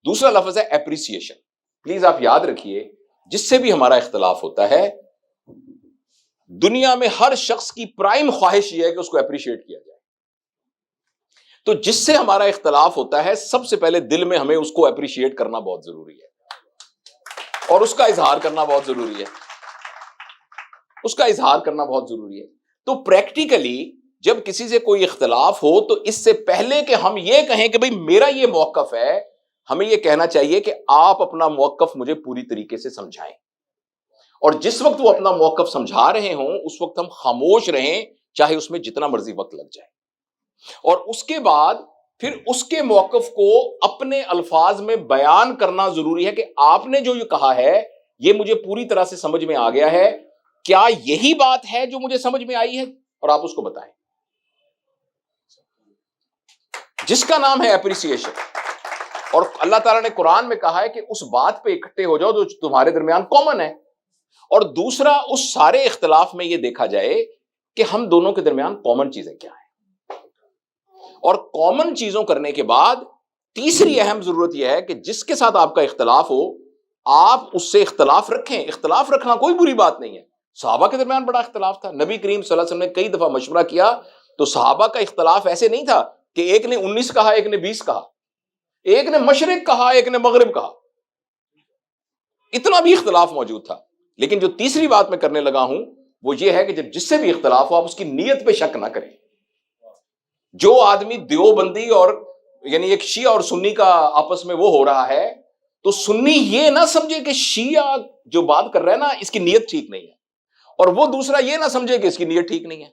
دوسرا لفظ ہے اپریسیشن. پلیز آپ یاد رکھیے جس سے بھی ہمارا اختلاف ہوتا ہے دنیا میں ہر شخص کی پرائم خواہش یہ ہے کہ اس کو اپریشیٹ کیا جائے. تو جس سے ہمارا اختلاف ہوتا ہے سب سے پہلے دل میں ہمیں اس کو اپریشیٹ کرنا بہت ضروری ہے اور اس کا اظہار کرنا بہت ضروری ہے. اس کا اظہار کرنا بہت ضروری ہے. تو پریکٹیکلی جب کسی سے کوئی اختلاف ہو تو اس سے پہلے کہ ہم یہ کہیں کہ بھئی میرا یہ موقف ہے, ہمیں یہ کہنا چاہیے کہ آپ اپنا موقف مجھے پوری طریقے سے سمجھائیں. اور جس وقت وہ اپنا موقف سمجھا رہے ہوں اس وقت ہم خاموش رہیں, چاہے اس میں جتنا مرضی وقت لگ جائے. اور اس کے بعد پھر اس کے موقف کو اپنے الفاظ میں بیان کرنا ضروری ہے کہ آپ نے جو یہ کہا ہے یہ مجھے پوری طرح سے سمجھ میں آ گیا ہے, کیا یہی بات ہے جو مجھے سمجھ میں آئی ہے, اور آپ اس کو بتائیں. جس کا نام ہے اپریسیشن. اور اللہ تعالیٰ نے قرآن میں کہا ہے کہ اس بات پہ اکٹھے ہو جاؤ جو تمہارے درمیان کامن ہے. اور دوسرا اس سارے اختلاف میں یہ دیکھا جائے کہ ہم دونوں کے درمیان کامن چیزیں کیا ہیں. اور کامن چیزوں کرنے کے بعد تیسری اہم ضرورت یہ ہے کہ جس کے ساتھ آپ کا اختلاف ہو آپ اس سے اختلاف رکھیں. اختلاف رکھنا کوئی بری بات نہیں ہے. صحابہ کے درمیان بڑا اختلاف تھا, نبی کریم صلی اللہ علیہ وسلم نے کئی دفعہ مشورہ کیا تو صحابہ کا اختلاف ایسے نہیں تھا کہ ایک نے 19 کہا ایک نے 20 کہا, ایک نے مشرق کہا ایک نے مغرب کہا, اتنا بھی اختلاف موجود تھا. لیکن جو تیسری بات میں کرنے لگا ہوں وہ یہ ہے کہ جب جس سے بھی اختلاف ہو آپ اس کی نیت پہ شک نہ کریں. جو آدمی دیوبندی اور یعنی ایک شیعہ اور سنی کا آپس میں وہ ہو رہا ہے تو سنی یہ نہ سمجھے کہ شیعہ جو بات کر رہا ہے نا اس کی نیت ٹھیک نہیں ہے, اور وہ دوسرا یہ نہ سمجھے کہ اس کی نیت ٹھیک نہیں ہے.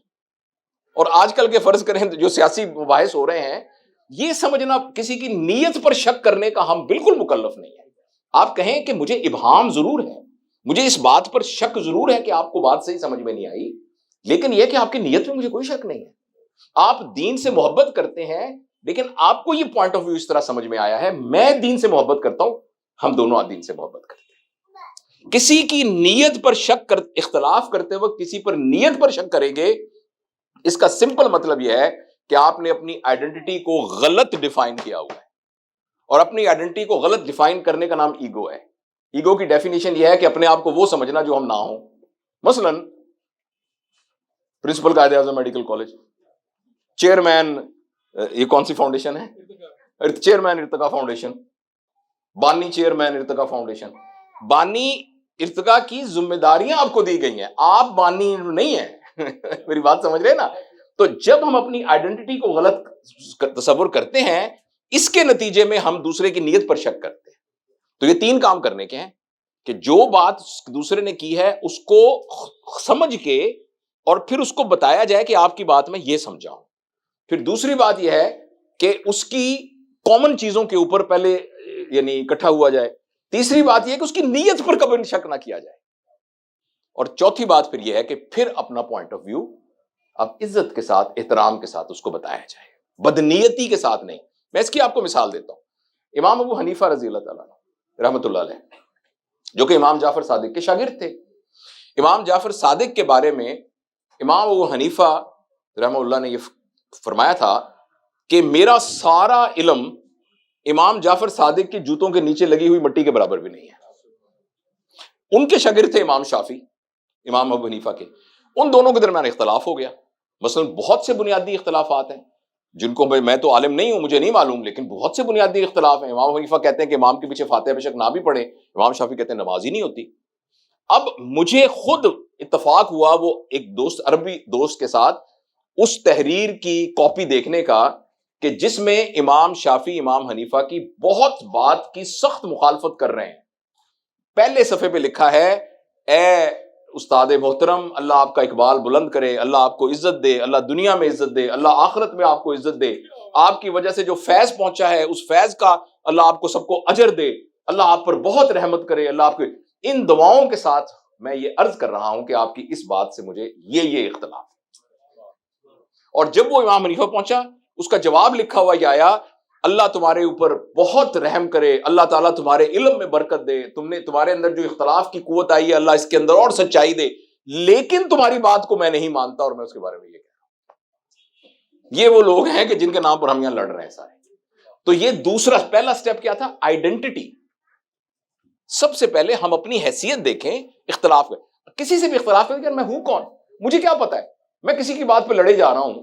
اور آج کل کے فرض کریں جو سیاسی مباحث ہو رہے ہیں یہ سمجھنا کسی کی نیت پر شک کرنے کا ہم بالکل مکلف نہیں ہے. آپ کہیں کہ مجھے ابہام ضرور ہے, مجھے اس بات پر شک ضرور ہے کہ آپ کو بات صحیح سمجھ میں نہیں آئی, لیکن یہ کہ آپ کی نیت میں مجھے کوئی شک نہیں ہے. آپ دین سے محبت کرتے ہیں لیکن آپ کو یہ پوائنٹ آف ویو اس طرح سمجھ میں آیا ہے, میں دین سے محبت کرتا ہوں, ہم دونوں دین سے محبت کرتے ہیں. کسی کی نیت پر شک اختلاف کرتے وقت کسی پر نیت پر شک کریں گے اس کا سمپل مطلب یہ ہے کہ آپ نے اپنی آئیڈینٹی کو غلط ڈیفائن کیا ہوا ہے, اور اپنی آئیڈینٹی کو غلط ڈیفائن کرنے کا نام ایگو ہے. ایگو کی ڈیفینیشن یہ ہے کہ اپنے آپ کو وہ سمجھنا جو ہم نہ ہوں. مثلا principal Quaid Azam medical college, chairman یہ کون سی فاؤنڈیشن ہے, چیئرمین ارتقا فاؤنڈیشن, بانی چیئرمین ارتقا فاؤنڈیشن. بانی ارتقا کی ذمہ داریاں آپ کو دی گئی ہیں, آپ بانی نہیں ہیں. میری بات سمجھ رہے نا. تو جب ہم اپنی آئیڈینٹی کو غلط تصور کرتے ہیں اس کے نتیجے میں ہم دوسرے کی نیت پر شک کرتے ہیں. تو یہ 3 کام کرنے کے ہیں کہ جو بات دوسرے نے کی ہے اس کو سمجھ کے اور پھر اس کو بتایا جائے کہ آپ کی بات میں یہ سمجھا ہوں. پھر دوسری بات یہ ہے کہ اس کی کامن چیزوں کے اوپر پہلے یعنی اکٹھا ہوا جائے. تیسری بات یہ ہے کہ اس کی نیت پر کبھی شک نہ کیا جائے. اور چوتھی بات پھر یہ ہے کہ پھر اپنا پوائنٹ آف ویو اب عزت کے ساتھ احترام کے ساتھ اس کو بتایا جائے, بدنیتی کے ساتھ نہیں. میں اس کی آپ کو مثال دیتا ہوں. امام ابو حنیفہ رضی اللہ تعالیٰ رحمۃ اللہ علیہ جو کہ امام جعفر صادق کے شاگرد تھے. امام جعفر صادق کے بارے میں امام ابو حنیفہ رحمہ اللہ نے یہ فرمایا تھا کہ میرا سارا علم امام جعفر صادق کے جوتوں کے نیچے لگی ہوئی مٹی کے برابر بھی نہیں ہے. ان کے شاگرد تھے امام شافعی, امام ابو حنیفہ کے. ان دونوں کے درمیان اختلاف ہو گیا. مثلا بہت سے بنیادی اختلافات ہیں جن کو میں تو عالم نہیں ہوں, مجھے نہیں معلوم, لیکن بہت سے بنیادی اختلاف ہیں. امام حنیفہ کہتے ہیں کہ امام کے پیچھے فاتحہ بے شک نہ بھی پڑھے, امام شافعی کہتے ہیں نماز ہی نہیں ہوتی. اب مجھے خود اتفاق ہوا وہ ایک دوست عربی دوست کے ساتھ اس تحریر کی کاپی دیکھنے کا کہ جس میں امام شافعی امام حنیفہ کی بہت بات کی سخت مخالفت کر رہے ہیں. پہلے صفحے پہ لکھا ہے اے استاد محترم اللہ آپ کا اقبال بلند کرے, اللہ آپ کو عزت دے, اللہ دنیا میں عزت دے, اللہ آخرت میں آپ کو عزت دے, آپ کی وجہ سے جو فیض پہنچا ہے اس فیض کا اللہ آپ کو سب کو اجر دے, اللہ آپ پر بہت رحمت کرے, اللہ آپ کو. ان دعاؤں کے ساتھ میں یہ عرض کر رہا ہوں کہ آپ کی اس بات سے مجھے یہ اختلاف. اور جب وہ امام حنیفہ پہنچا اس کا جواب لکھا ہوا یہ آیا اللہ تمہارے اوپر بہت رحم کرے, اللہ تعالیٰ تمہارے علم میں برکت دے, تمہارے اندر جو اختلاف کی قوت آئی ہے اللہ اس کے اندر اور سچائی دے, لیکن تمہاری بات کو میں نہیں مانتا اور میں اس کے بارے میں یہ کہہ رہا ہوں. یہ وہ لوگ ہیں کہ جن کے نام پر ہم یہاں لڑ رہے ہیں سارے. تو یہ دوسرا پہلا سٹیپ کیا تھا؟ آئیڈینٹی. سب سے پہلے ہم اپنی حیثیت دیکھیں. اختلاف میں کسی سے بھی اختلاف کریں کہ میں ہوں کون, مجھے کیا پتا ہے, میں کسی کی بات پہ لڑے جا رہا ہوں,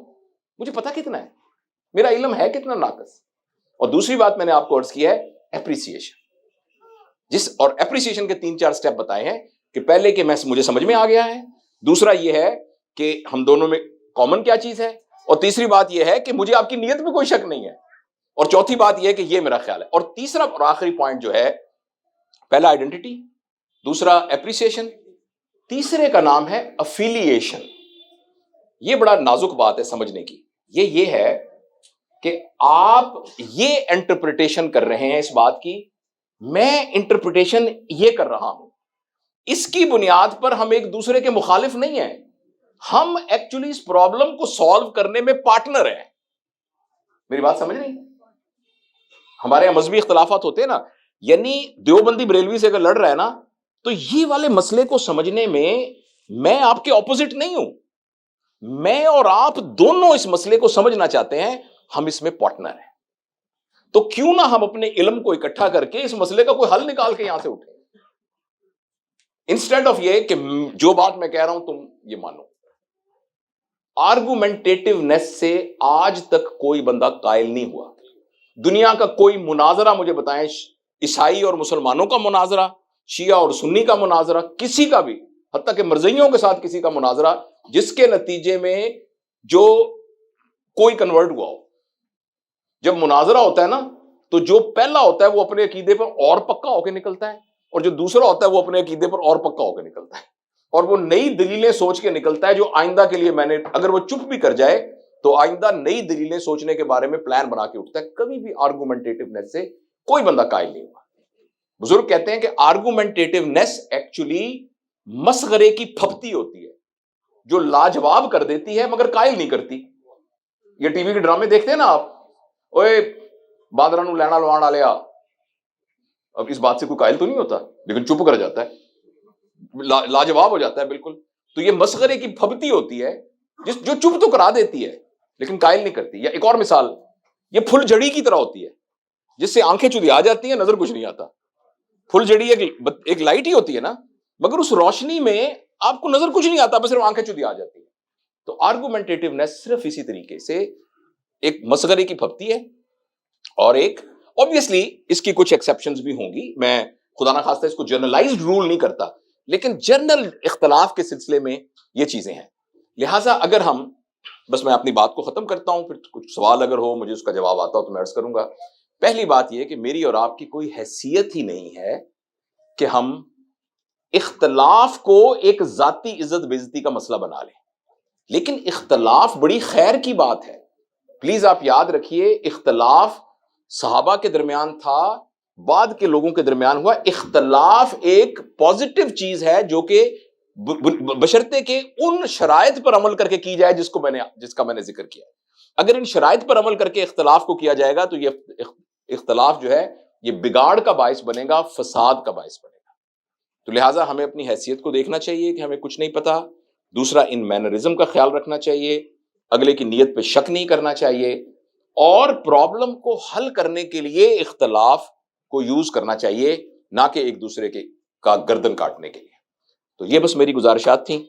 مجھے پتا کتنا ہے, میرا علم ہے کتنا ناقص. اور دوسری بات میں نے آپ کو عرض کیا ہے اپریسیشن. اور اپریسیشن کے 3-4 سٹیپ بتائے ہیں کہ پہلے کہ مجھے سمجھ میں آ گیا ہے, دوسرا یہ ہے کہ ہم دونوں میں کامن کیا چیز ہے, اور تیسری بات یہ ہے کہ مجھے آپ کی نیت میں کوئی شک نہیں ہے, اور چوتھی بات یہ ہے کہ یہ میرا خیال ہے. اور تیسرا اور آخری پوائنٹ جو ہے, پہلا آئیڈینٹی, دوسرا اپریسیشن, تیسرے کا نام ہے افیلیشن. یہ بڑا نازک بات ہے سمجھنے کی. یہ ہے کہ آپ یہ انٹرپریٹیشن کر رہے ہیں اس بات کی, میں انٹرپریٹیشن یہ کر رہا ہوں, اس کی بنیاد پر ہم ایک دوسرے کے مخالف نہیں ہیں, ہم ایکچولی اس پرابلم کو سالو کرنے میں پارٹنر ہیں. میری بات سمجھ رہی ہیں؟ ہمارے یہاں مذہبی اختلافات ہوتے ہیں نا, یعنی دیوبندی بریلوی سے اگر لڑ رہا ہے نا, تو یہ والے مسئلے کو سمجھنے میں آپ کے اپوزٹ نہیں ہوں, میں اور آپ دونوں اس مسئلے کو سمجھنا چاہتے ہیں, ہم اس میں پارٹنر ہیں. تو کیوں نہ ہم اپنے علم کو اکٹھا کر کے اس مسئلے کا کوئی حل نکال کے یہاں سے اٹھیں, انسٹیڈ آف یہ کہ جو بات میں کہہ رہا ہوں تم یہ مانو. آرگومنٹیٹیونیس سے آج تک کوئی بندہ قائل نہیں ہوا. دنیا کا کوئی مناظرہ مجھے بتائیں, عیسائی اور مسلمانوں کا مناظرہ, شیعہ اور سنی کا مناظرہ, کسی کا بھی, حتیٰ کہ مرزائیوں کے ساتھ کسی کا مناظرہ, جس کے نتیجے میں جو کوئی کنورٹ ہوا ہو. جب مناظرہ ہوتا ہے نا, تو جو پہلا ہوتا ہے وہ اپنے عقیدے پر اور پکا ہو کے نکلتا ہے, اور جو دوسرا ہوتا ہے وہ اپنے عقیدے پر اور پکا ہو کے نکلتا ہے, اور وہ نئی دلیلیں سوچ کے نکلتا ہے جو آئندہ کے لیے اگر وہ چپ بھی کر جائے تو آئندہ نئی دلیلیں سوچنے کے بارے میں پلان بنا کے اٹھتا ہے. کبھی بھی آرگومنٹیٹیونیس سے کوئی بندہ قائل نہیں ہوا. بزرگ کہتے ہیں کہ آرگومنٹیٹیونیس ایکچولی مسخرے کی پھپتی ہوتی ہے, جو لاجواب کر دیتی ہے مگر قائل نہیں کرتی. یہ ٹی وی کے ڈرامے دیکھتے ہیں نا آپ, اوے باندرا نو لینا لوان آ لیا, اب اس بات سے کوئی قائل تو نہیں ہوتا لیکن چپ کر جاتا ہے, لاجواب ہو جاتا ہے بالکل. تو یہ مسخرے کی پھبتی ہوتی ہے جو چپ تو کرا دیتی ہے لیکن قائل نہیں کرتی. یا ایک اور مثال, یہ پھل جڑی کی طرح ہوتی ہے جس سے آنکھیں چودھیا جاتی ہیں, نظر کچھ نہیں آتا. پھل جڑی ایک لائٹ ہی ہوتی ہے نا, مگر اس روشنی میں آپ کو نظر کچھ نہیں آتا, بس صرف آنکھیں چودھیا جاتی ہیں. تو آرگومنٹیٹیونیس صرف اسی طریقے سے ایک مسخرے کی پھبتی ہے, اور ایک obviously اس کی کچھ ایکسیپشنز بھی ہوں گی, میں خدا نہ خواستہ اس کو جنرلائزڈ رول نہیں کرتا, لیکن جنرل اختلاف کے سلسلے میں یہ چیزیں ہیں. لہٰذا اگر ہم, بس میں اپنی بات کو ختم کرتا ہوں, پھر کچھ سوال اگر ہو مجھے اس کا جواب آتا ہو تو میں عرض کروں گا. پہلی بات یہ کہ میری اور آپ کی کوئی حیثیت ہی نہیں ہے کہ ہم اختلاف کو ایک ذاتی عزت بے عزتی کا مسئلہ بنا لیں, لیکن اختلاف بڑی خیر کی بات ہے. پلیز آپ یاد رکھیے, اختلاف صحابہ کے درمیان تھا, بعد کے لوگوں کے درمیان ہوا. اختلاف ایک پازیٹو چیز ہے جو کہ بشرطے کہ ان شرائط پر عمل کر کے کی جائے جس کا میں نے ذکر کیا. اگر ان شرائط پر عمل کر کے اختلاف کو کیا جائے گا تو یہ اختلاف جو ہے یہ بگاڑ کا باعث بنے گا, فساد کا باعث بنے گا. تو لہٰذا ہمیں اپنی حیثیت کو دیکھنا چاہیے کہ ہمیں کچھ نہیں پتا. دوسرا, ان مینرزم کا خیال رکھنا چاہیے, اگلے کی نیت پہ شک نہیں کرنا چاہیے, اور پرابلم کو حل کرنے کے لیے اختلاف کو یوز کرنا چاہیے, نہ کہ ایک دوسرے کا گردن کاٹنے کے لیے. تو یہ بس میری گزارشات تھیں.